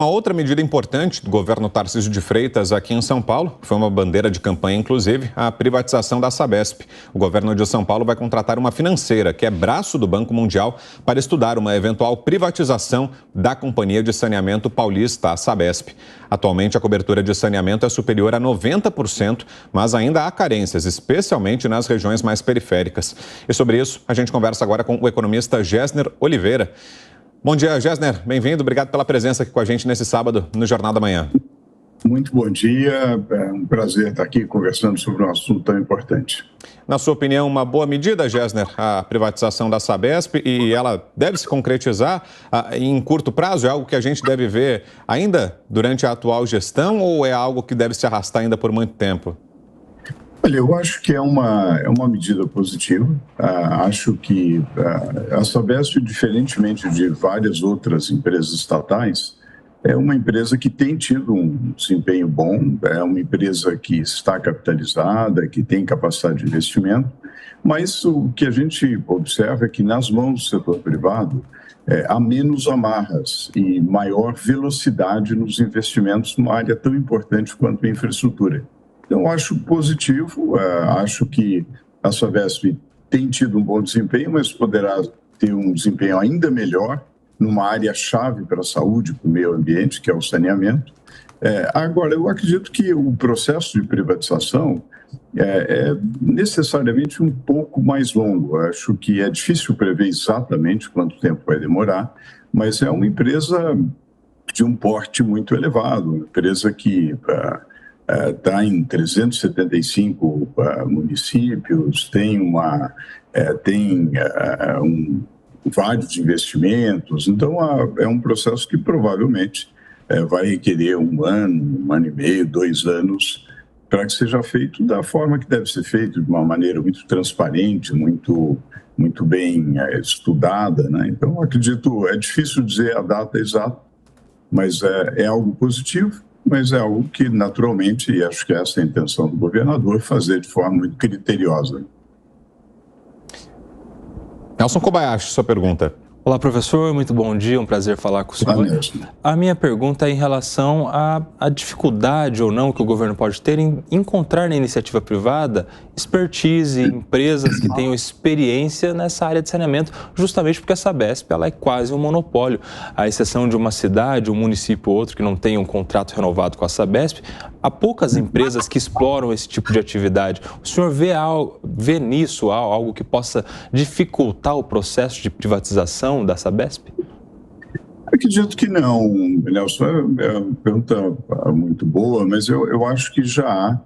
Uma outra medida importante do governo Tarcísio de Freitas aqui em São Paulo, que foi uma bandeira de campanha, inclusive, a privatização da Sabesp. O governo de São Paulo vai contratar uma financeira, que é braço do Banco Mundial, para estudar uma eventual privatização da Companhia de Saneamento Paulista, a Sabesp. Atualmente, a cobertura de saneamento é superior a 90%, mas ainda há carências, especialmente nas regiões mais periféricas. E sobre isso, a gente conversa agora com o economista Gessner Oliveira. Bom dia, Gessner. Bem-vindo. Obrigado pela presença aqui com a gente nesse sábado no Jornal da Manhã. Muito bom dia. É um prazer estar aqui conversando sobre um assunto tão importante. Na sua opinião, uma boa medida, Gessner, a privatização da Sabesp, e ela deve se concretizar em curto prazo? É algo que a gente deve ver ainda durante a atual gestão ou é algo que deve se arrastar ainda por muito tempo? Olha, eu acho que é uma medida positiva. Acho que a Sabesp, diferentemente de várias outras empresas estatais, é uma empresa que tem tido um desempenho bom, é uma empresa que está capitalizada, que tem capacidade de investimento, mas o que a gente observa é que nas mãos do setor privado há menos amarras e maior velocidade nos investimentos numa área tão importante quanto a infraestrutura. Então, acho positivo, acho que a Sabesp tem tido um bom desempenho, mas poderá ter um desempenho ainda melhor numa área-chave para a saúde, para o meio ambiente, que é o saneamento. Agora, eu acredito que o processo de privatização é necessariamente um pouco mais longo. Acho que é difícil prever exatamente quanto tempo vai demorar, mas é uma empresa de um porte muito elevado, uma empresa que está em 375 municípios, tem vários investimentos, então é um processo que provavelmente vai requerer um ano e meio, 2 anos, para que seja feito da forma que deve ser feito, de uma maneira muito transparente, muito bem estudada, né? Então, acredito, é difícil dizer a data exata, mas é algo positivo. Mas é algo que, naturalmente, e acho que essa é a intenção do governador, fazer de forma muito criteriosa. Nelson Kobayashi, sua pergunta. Olá, professor, muito bom dia, um prazer falar com o senhor. A minha pergunta é em relação à dificuldade ou não que o governo pode ter em encontrar na iniciativa privada expertise, empresas que tenham experiência nessa área de saneamento, justamente porque a Sabesp ela é quase um monopólio. À exceção de uma cidade, um município ou outro que não tenha um contrato renovado com a Sabesp, há poucas empresas que exploram esse tipo de atividade. O senhor vê nisso algo que possa dificultar o processo de privatização da Sabesp? Acredito que não, Nelson. É uma pergunta muito boa, mas eu acho que já há,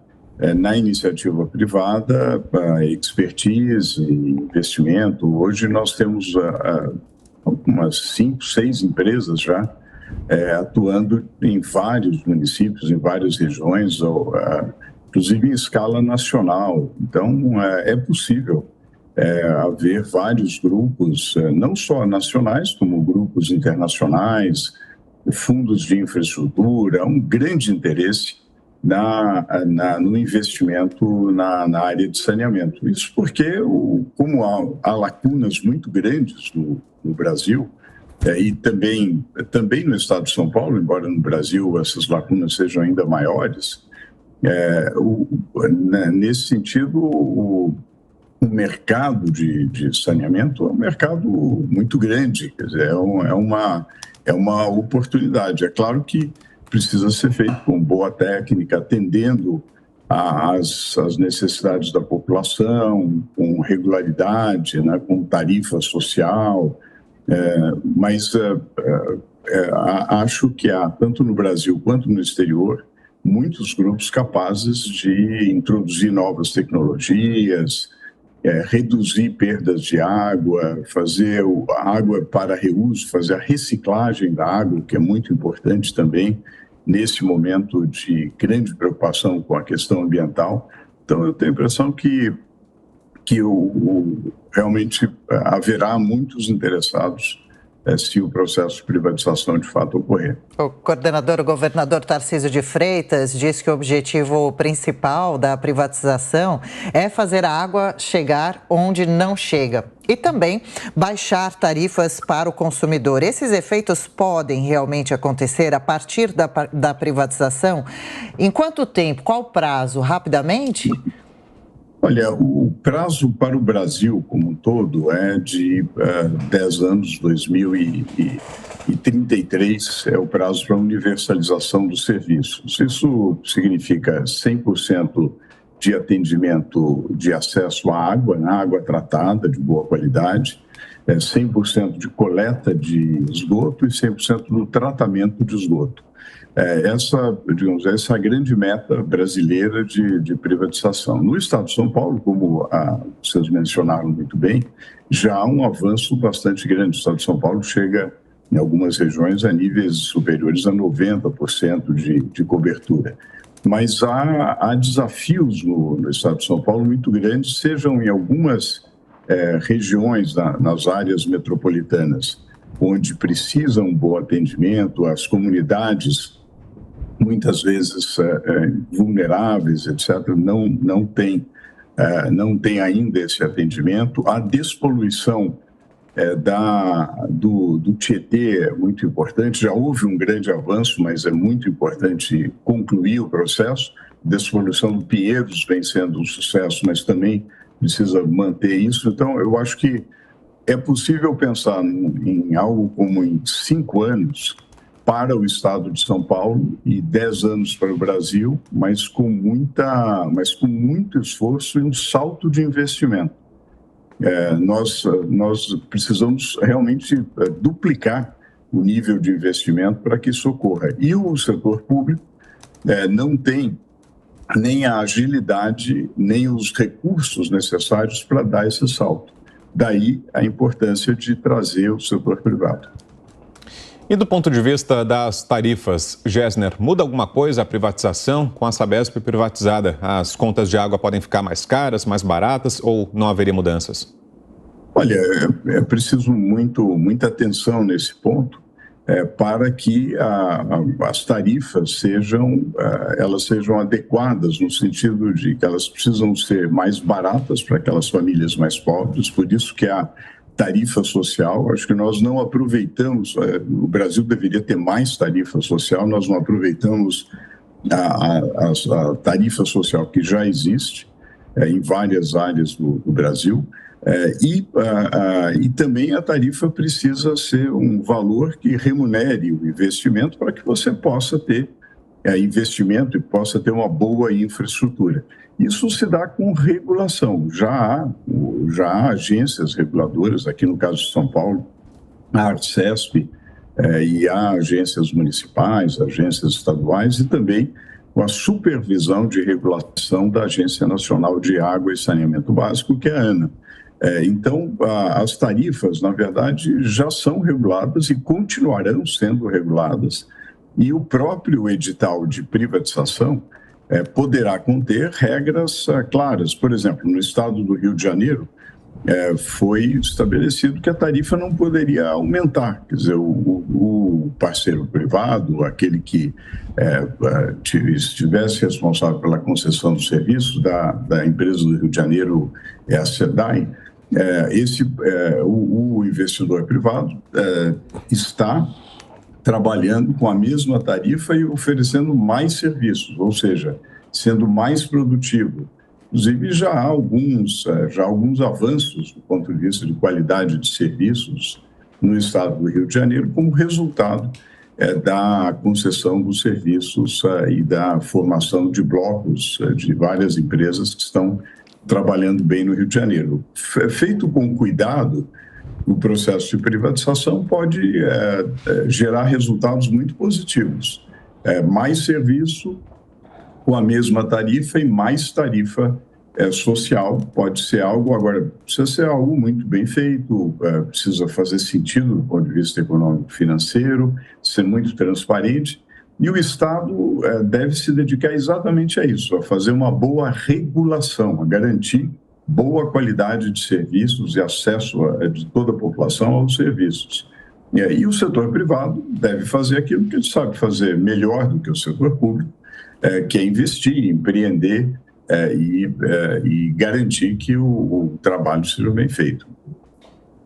na iniciativa privada, expertise, investimento. Hoje nós temos umas 5, 6 empresas já atuando em vários municípios, em várias regiões, inclusive em escala nacional. Então, é possível haver vários grupos, não só nacionais, como grupos internacionais, fundos de infraestrutura, um grande interesse no investimento na área de saneamento. Isso porque, como há lacunas muito grandes no Brasil, e também no estado de São Paulo, embora no Brasil essas lacunas sejam ainda maiores, nesse sentido, o mercado de saneamento é um mercado muito grande, quer dizer, é uma oportunidade. É claro que precisa ser feito com boa técnica, atendendo às necessidades da população, com regularidade, né, com tarifa social, mas acho que há, tanto no Brasil quanto no exterior, muitos grupos capazes de introduzir novas tecnologias, reduzir perdas de água, fazer a água para reuso, fazer a reciclagem da água, que é muito importante também nesse momento de grande preocupação com a questão ambiental. Então, eu tenho a impressão que realmente haverá muitos interessados se o processo de privatização de fato ocorrer. O governador Tarcísio de Freitas disse que o objetivo principal da privatização é fazer a água chegar onde não chega. e também baixar tarifas para o consumidor. Esses efeitos podem realmente acontecer a partir da privatização? Em quanto tempo? Qual o prazo? Rapidamente? Olha, o prazo para o Brasil como um todo é de 10 anos, 2033 é o prazo para a universalização dos serviços. Isso significa 100% de atendimento de acesso à água, na água tratada de boa qualidade, 100% de coleta de esgoto e 100% do tratamento de esgoto. Essa é a grande meta brasileira de privatização. No estado de São Paulo, como vocês mencionaram muito bem, já há um avanço bastante grande. O estado de São Paulo chega, em algumas regiões, a níveis superiores a 90% de cobertura. Mas há desafios no estado de São Paulo muito grandes, sejam em algumas regiões, nas áreas metropolitanas, onde precisa um bom atendimento, as comunidades, muitas vezes vulneráveis, etc., não tem ainda esse atendimento. A despoluição do Tietê é muito importante. Já houve um grande avanço, mas é muito importante concluir o processo. A despoluição do Pinheiros vem sendo um sucesso, mas também precisa manter isso. Então, eu acho que é possível pensar em algo como em 5 anos para o estado de São Paulo e 10 anos para o Brasil, mas com muito esforço e um salto de investimento. Nós precisamos realmente duplicar o nível de investimento para que isso ocorra. E o setor público não tem nem a agilidade, nem os recursos necessários para dar esse salto. Daí a importância de trazer o setor privado. E do ponto de vista das tarifas, Gessner, muda alguma coisa a privatização? Com a Sabesp privatizada, as contas de água podem ficar mais caras, mais baratas ou não haveria mudanças? Olha, é preciso muita atenção nesse ponto para que as tarifas elas sejam adequadas, no sentido de que elas precisam ser mais baratas para aquelas famílias mais pobres, por isso que a tarifa social, acho que nós não aproveitamos, o Brasil deveria ter mais tarifa social, nós não aproveitamos a tarifa social que já existe em várias áreas do Brasil, e também a tarifa precisa ser um valor que remunere o investimento para que você possa ter investimento e possa ter uma boa infraestrutura. Isso se dá com regulação. Já há agências reguladoras, aqui no caso de São Paulo, a Arcesp, e há agências municipais, agências estaduais e também com a supervisão de regulação da Agência Nacional de Água e Saneamento Básico, que é a ANA. Então, as tarifas, na verdade, já são reguladas e continuarão sendo reguladas, e o próprio edital de privatização poderá conter regras claras. Por exemplo, no estado do Rio de Janeiro, foi estabelecido que a tarifa não poderia aumentar. Quer dizer, o parceiro privado, aquele que estivesse responsável pela concessão do serviço da empresa do Rio de Janeiro, a SEDAI, o investidor privado está trabalhando com a mesma tarifa e oferecendo mais serviços, ou seja, sendo mais produtivo. Inclusive, já há alguns avanços do ponto de vista de qualidade de serviços no estado do Rio de Janeiro, como resultado da concessão dos serviços e da formação de blocos de várias empresas que estão trabalhando bem no Rio de Janeiro. Feito com cuidado, o processo de privatização pode gerar resultados muito positivos. Mais serviço com a mesma tarifa e mais tarifa social. Pode ser algo, agora, precisa ser algo muito bem feito, precisa fazer sentido do ponto de vista econômico e financeiro, ser muito transparente. E o Estado deve se dedicar exatamente a isso, a fazer uma boa regulação, a garantir boa qualidade de serviços e acesso de toda a população aos serviços. E o setor privado deve fazer aquilo que ele sabe fazer melhor do que o setor público, que é investir, empreender e garantir que o trabalho seja bem feito.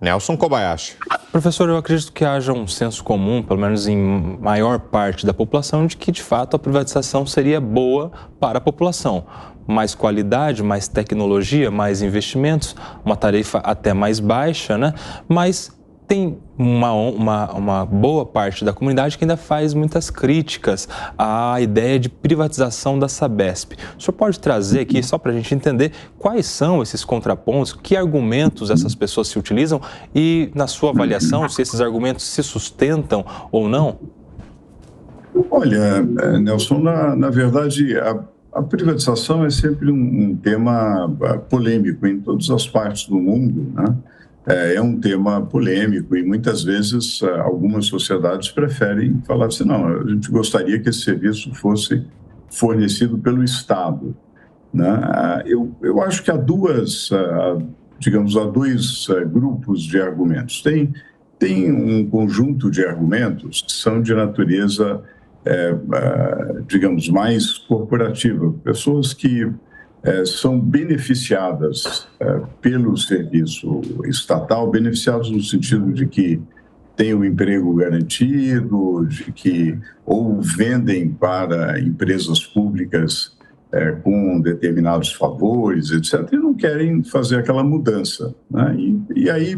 Nelson Kobayashi. Professor, eu acredito que haja um senso comum, pelo menos em maior parte da população, de que, de fato, a privatização seria boa para a população. Mais qualidade, mais tecnologia, mais investimentos, uma tarefa até mais baixa, né? Mas tem uma boa parte da comunidade que ainda faz muitas críticas à ideia de privatização da Sabesp. O senhor pode trazer aqui, só para a gente entender, quais são esses contrapontos, que argumentos essas pessoas se utilizam e, na sua avaliação, se esses argumentos se sustentam ou não? Olha, Nelson, na verdade, a privatização é sempre um tema polêmico em todas as partes do mundo, né? É um tema polêmico e muitas vezes algumas sociedades preferem falar assim, não, a gente gostaria que esse serviço fosse fornecido pelo Estado, né? Eu acho que há dois grupos de argumentos. Tem um conjunto de argumentos que são de natureza, mais corporativa, pessoas que são beneficiadas pelo serviço estatal, beneficiados no sentido de que têm o emprego garantido, ou vendem para empresas públicas com determinados favores, etc., e não querem fazer aquela mudança, né? E aí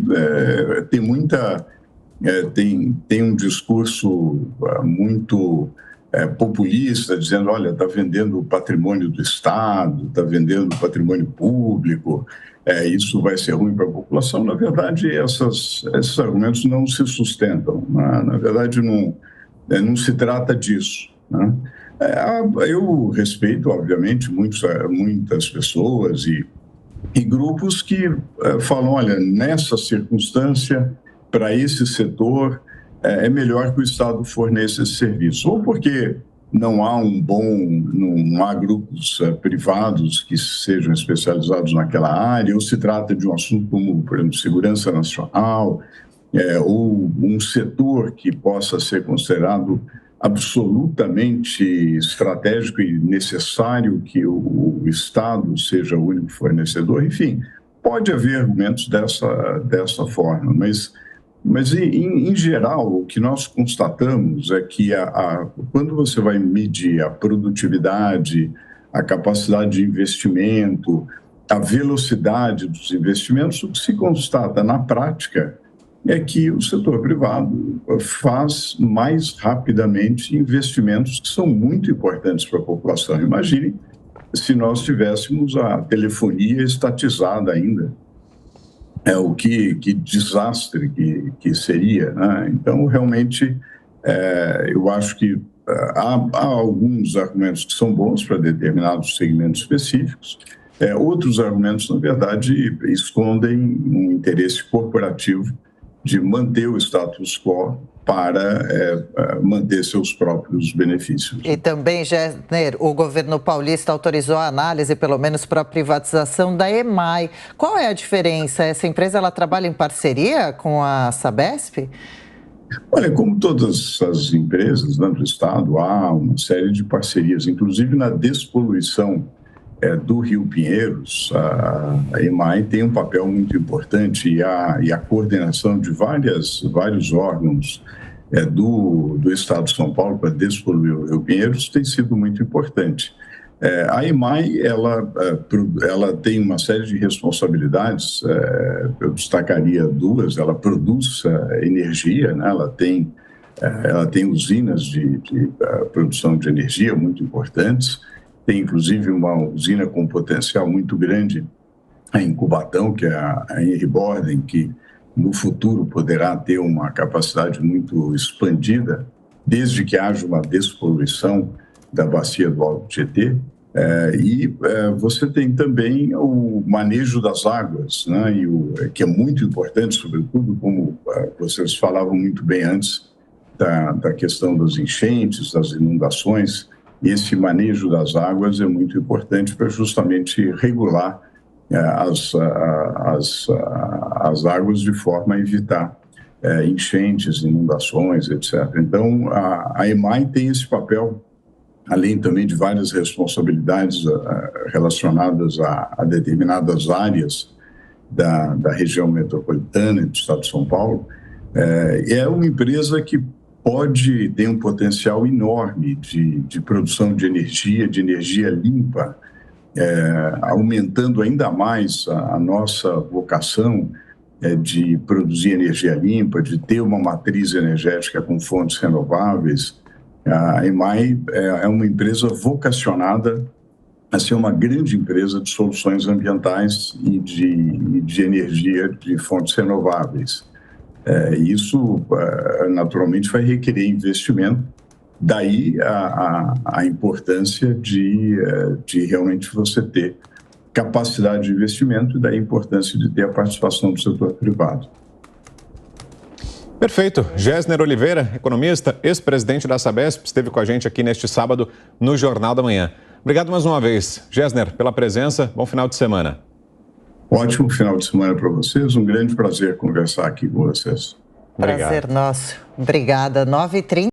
tem um discurso muito populista, dizendo, olha, está vendendo o patrimônio do Estado, está vendendo o patrimônio público, isso vai ser ruim para a população. Na verdade, esses argumentos não se sustentam, né? Na verdade, não se trata disso, né? Eu respeito, obviamente, muitas pessoas e grupos que falam, olha, nessa circunstância, para esse setor, é melhor que o Estado forneça esse serviço, ou porque não há grupos privados que sejam especializados naquela área, ou se trata de um assunto como, por exemplo, segurança nacional, ou um setor que possa ser considerado absolutamente estratégico e necessário que o Estado seja o único fornecedor. Enfim, pode haver argumentos dessa forma, mas em geral, o que nós constatamos é que quando você vai medir a produtividade, a capacidade de investimento, a velocidade dos investimentos, o que se constata na prática é que o setor privado faz mais rapidamente investimentos que são muito importantes para a população. Imagine se nós tivéssemos a telefonia estatizada ainda. O que desastre que seria, né? Então, realmente, eu acho que há alguns argumentos que são bons para determinados segmentos específicos, outros argumentos, na verdade, escondem um interesse corporativo de manter o status quo para manter seus próprios benefícios. E também, Gessner, o governo paulista autorizou a análise, pelo menos para a privatização da EMAI. Qual é a diferença? Essa empresa ela trabalha em parceria com a Sabesp? Olha, como todas as empresas do Estado, há uma série de parcerias, inclusive na despoluição do Rio Pinheiros. A EMAI tem um papel muito importante e a coordenação de vários órgãos do Estado de São Paulo para despoluir o Rio Pinheiros tem sido muito importante. A EMAI, ela tem uma série de responsabilidades, eu destacaria duas. Ela produz energia, né? Ela tem usinas de produção de energia muito importantes. Tem, inclusive, uma usina com potencial muito grande em Cubatão, que é a Henry Borden, que no futuro poderá ter uma capacidade muito expandida, desde que haja uma despoluição da bacia do Alto Tietê. Você tem também o manejo das águas, né? Que é muito importante, sobretudo, como vocês falavam muito bem antes, da questão das enchentes, das inundações. Esse manejo das águas é muito importante para justamente regular as águas de forma a evitar enchentes, inundações, etc. Então, a EMAI tem esse papel, além também de várias responsabilidades relacionadas a determinadas áreas da região metropolitana do estado de São Paulo, é uma empresa que tem um potencial enorme de produção de energia limpa, aumentando ainda mais a nossa vocação de produzir energia limpa, de ter uma matriz energética com fontes renováveis. A EMAI é uma empresa vocacionada a ser uma grande empresa de soluções ambientais e de energia de fontes renováveis. Isso, naturalmente, vai requerer investimento, daí a importância de realmente você ter capacidade de investimento, e daí a importância de ter a participação do setor privado. Perfeito. Gessner Oliveira, economista, ex-presidente da Sabesp, esteve com a gente aqui neste sábado no Jornal da Manhã. Obrigado mais uma vez, Gessner, pela presença. Bom final de semana. Ótimo final de semana para vocês. Um grande prazer conversar aqui com vocês. Prazer nosso. Obrigada. 9h30.